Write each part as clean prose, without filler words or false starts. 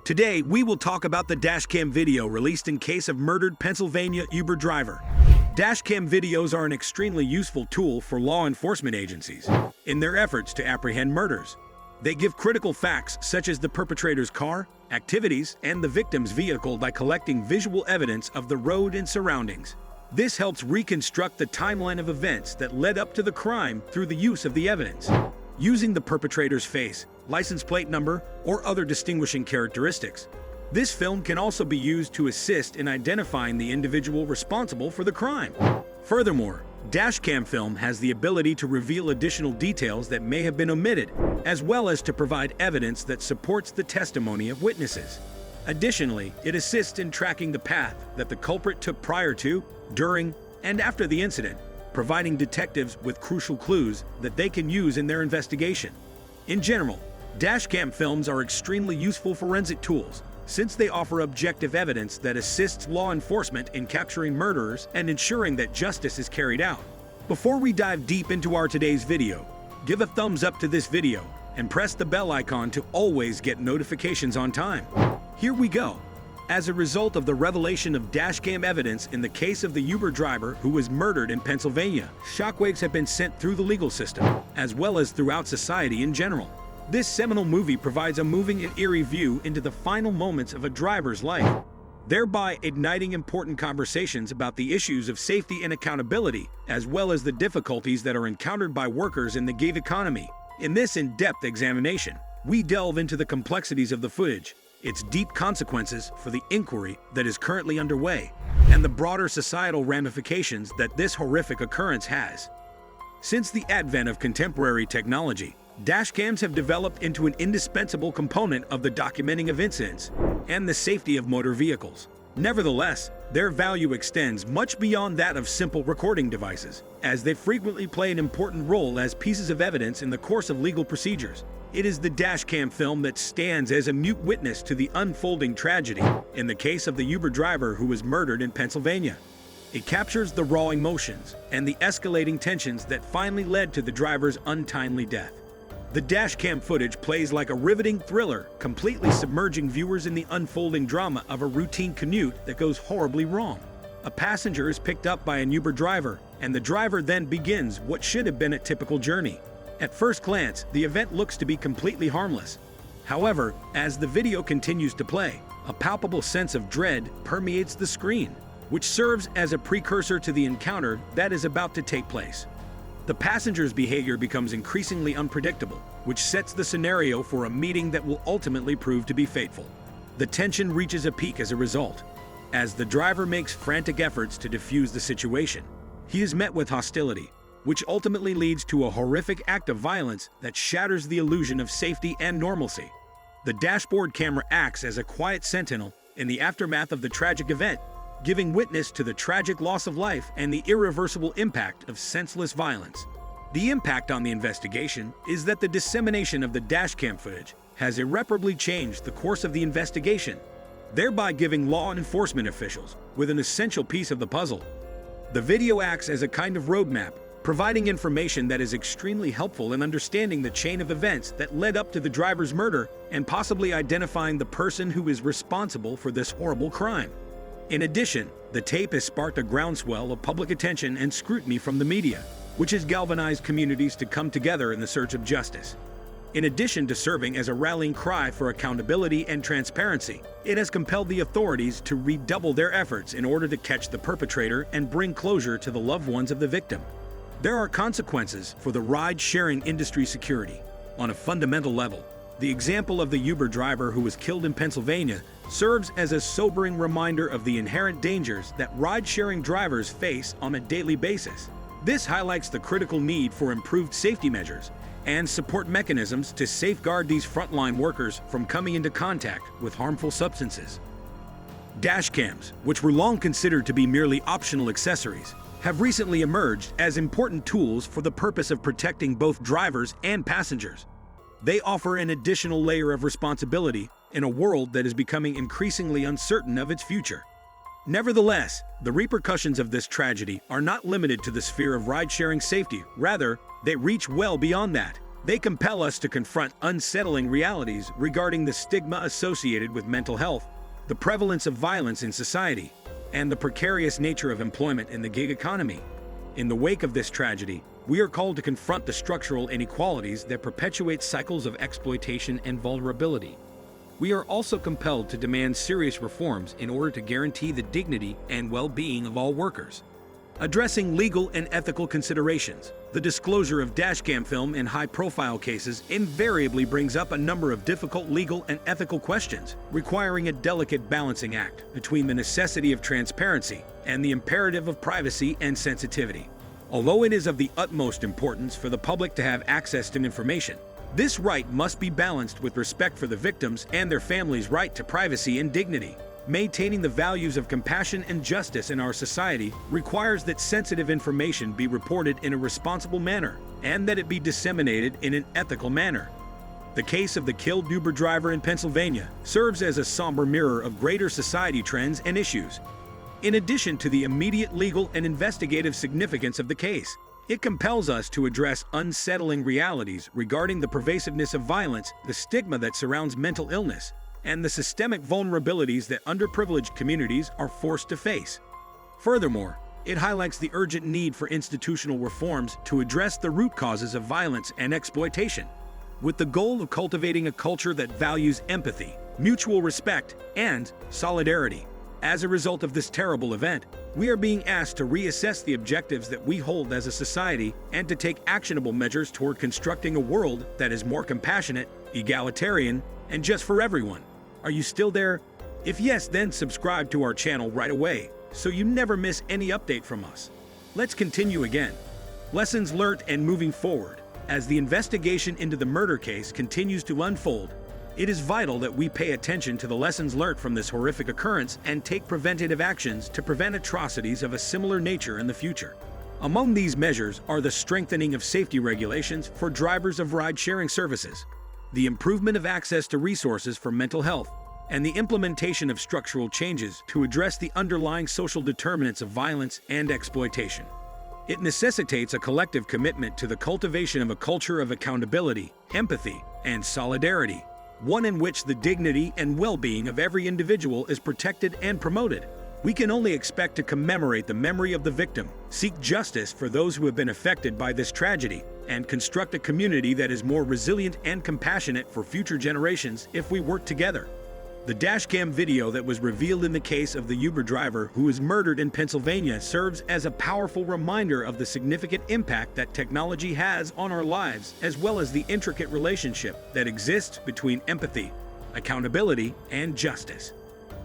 Today, we will talk about the dashcam video released in case of murdered Pennsylvania Uber driver. Dashcam videos are an extremely useful tool for law enforcement agencies in their efforts to apprehend murders. They give critical facts such as the perpetrator's car, activities, and the victim's vehicle by collecting visual evidence of the road and surroundings. This helps reconstruct the timeline of events that led up to the crime through the use of the evidence. Using the perpetrator's face, license plate number, or other distinguishing characteristics. This film can also be used to assist in identifying the individual responsible for the crime. Furthermore, dashcam film has the ability to reveal additional details that may have been omitted, as well as to provide evidence that supports the testimony of witnesses. Additionally, it assists in tracking the path that the culprit took prior to, during, and after the incident, providing detectives with crucial clues that they can use in their investigation. In general, dashcam films are extremely useful forensic tools, since they offer objective evidence that assists law enforcement in capturing murderers and ensuring that justice is carried out. Before we dive deep into our today's video, give a thumbs up to this video and press the bell icon to always get notifications on time. Here we go. As a result of the revelation of dashcam evidence in the case of the Uber driver who was murdered in Pennsylvania, shockwaves have been sent through the legal system, as well as throughout society in general. This seminal movie provides a moving and eerie view into the final moments of a driver's life, thereby igniting important conversations about the issues of safety and accountability, as well as the difficulties that are encountered by workers in the gig economy. In this in-depth examination, we delve into the complexities of the footage, its deep consequences for the inquiry that is currently underway, and the broader societal ramifications that this horrific occurrence has. Since the advent of contemporary technology, dashcams have developed into an indispensable component of the documenting of incidents and the safety of motor vehicles. Nevertheless, their value extends much beyond that of simple recording devices, as they frequently play an important role as pieces of evidence in the course of legal procedures. It is the dashcam film that stands as a mute witness to the unfolding tragedy in the case of the Uber driver who was murdered in Pennsylvania. It captures the raw emotions and the escalating tensions that finally led to the driver's untimely death. The dashcam footage plays like a riveting thriller, completely submerging viewers in the unfolding drama of a routine commute that goes horribly wrong. A passenger is picked up by an Uber driver, and the driver then begins what should have been a typical journey. At first glance, the event looks to be completely harmless. However, as the video continues to play, a palpable sense of dread permeates the screen, which serves as a precursor to the encounter that is about to take place. The passenger's behavior becomes increasingly unpredictable, which sets the scenario for a meeting that will ultimately prove to be fateful. The tension reaches a peak as a result. As the driver makes frantic efforts to defuse the situation, he is met with hostility, which ultimately leads to a horrific act of violence that shatters the illusion of safety and normalcy. The dashboard camera acts as a quiet sentinel in the aftermath of the tragic event, giving witness to the tragic loss of life and the irreversible impact of senseless violence. The impact on the investigation is that the dissemination of the dashcam footage has irreparably changed the course of the investigation, thereby giving law enforcement officials with an essential piece of the puzzle. The video acts as a kind of roadmap, providing information that is extremely helpful in understanding the chain of events that led up to the driver's murder and possibly identifying the person who is responsible for this horrible crime. In addition, the tape has sparked a groundswell of public attention and scrutiny from the media, which has galvanized communities to come together in the search of justice. In addition to serving as a rallying cry for accountability and transparency, it has compelled the authorities to redouble their efforts in order to catch the perpetrator and bring closure to the loved ones of the victim. There are consequences for the ride-sharing industry security. On a fundamental level, the example of the Uber driver who was killed in Pennsylvania serves as a sobering reminder of the inherent dangers that ride-sharing drivers face on a daily basis. This highlights the critical need for improved safety measures and support mechanisms to safeguard these frontline workers from coming into contact with harmful substances. Dashcams, which were long considered to be merely optional accessories, have recently emerged as important tools for the purpose of protecting both drivers and passengers. They offer an additional layer of responsibility in a world that is becoming increasingly uncertain of its future. Nevertheless, the repercussions of this tragedy are not limited to the sphere of ride-sharing safety. Rather, they reach well beyond that. They compel us to confront unsettling realities regarding the stigma associated with mental health, the prevalence of violence in society, and the precarious nature of employment in the gig economy. In the wake of this tragedy, we are called to confront the structural inequalities that perpetuate cycles of exploitation and vulnerability. We are also compelled to demand serious reforms in order to guarantee the dignity and well-being of all workers. Addressing legal and ethical considerations, the disclosure of dashcam film in high-profile cases invariably brings up a number of difficult legal and ethical questions, requiring a delicate balancing act between the necessity of transparency and the imperative of privacy and sensitivity. Although it is of the utmost importance for the public to have access to information, this right must be balanced with respect for the victims and their families' right to privacy and dignity. Maintaining the values of compassion and justice in our society requires that sensitive information be reported in a responsible manner and that it be disseminated in an ethical manner. The case of the killed Uber driver in Pennsylvania serves as a somber mirror of greater society trends and issues. In addition to the immediate legal and investigative significance of the case, it compels us to address unsettling realities regarding the pervasiveness of violence, the stigma that surrounds mental illness, and the systemic vulnerabilities that underprivileged communities are forced to face. Furthermore, it highlights the urgent need for institutional reforms to address the root causes of violence and exploitation, with the goal of cultivating a culture that values empathy, mutual respect, and solidarity. As a result of this terrible event, we are being asked to reassess the objectives that we hold as a society and to take actionable measures toward constructing a world that is more compassionate, egalitarian, and just for everyone. Are you still there? If yes, then subscribe to our channel right away so you never miss any update from us. Let's continue again. Lessons learned and moving forward. As the investigation into the murder case continues to unfold, it is vital that we pay attention to the lessons learned from this horrific occurrence and take preventative actions to prevent atrocities of a similar nature in the future. Among these measures are the strengthening of safety regulations for drivers of ride-sharing services, the improvement of access to resources for mental health, and the implementation of structural changes to address the underlying social determinants of violence and exploitation. It necessitates a collective commitment to the cultivation of a culture of accountability, empathy, and solidarity, one in which the dignity and well-being of every individual is protected and promoted. We can only expect to commemorate the memory of the victim, seek justice for those who have been affected by this tragedy, and construct a community that is more resilient and compassionate for future generations if we work together. The dashcam video that was revealed in the case of the Uber driver who was murdered in Pennsylvania serves as a powerful reminder of the significant impact that technology has on our lives, as well as the intricate relationship that exists between empathy, accountability, and justice.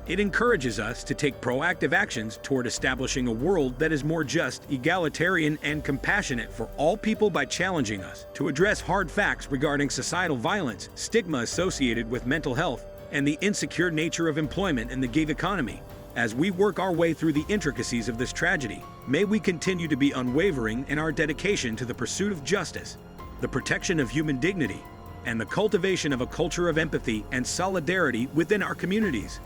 It encourages us to take proactive actions toward establishing a world that is more just, egalitarian, and compassionate for all people by challenging us to address hard facts regarding societal violence, stigma associated with mental health, and the insecure nature of employment in the gig economy. As we work our way through the intricacies of this tragedy, may we continue to be unwavering in our dedication to the pursuit of justice, the protection of human dignity, and the cultivation of a culture of empathy and solidarity within our communities.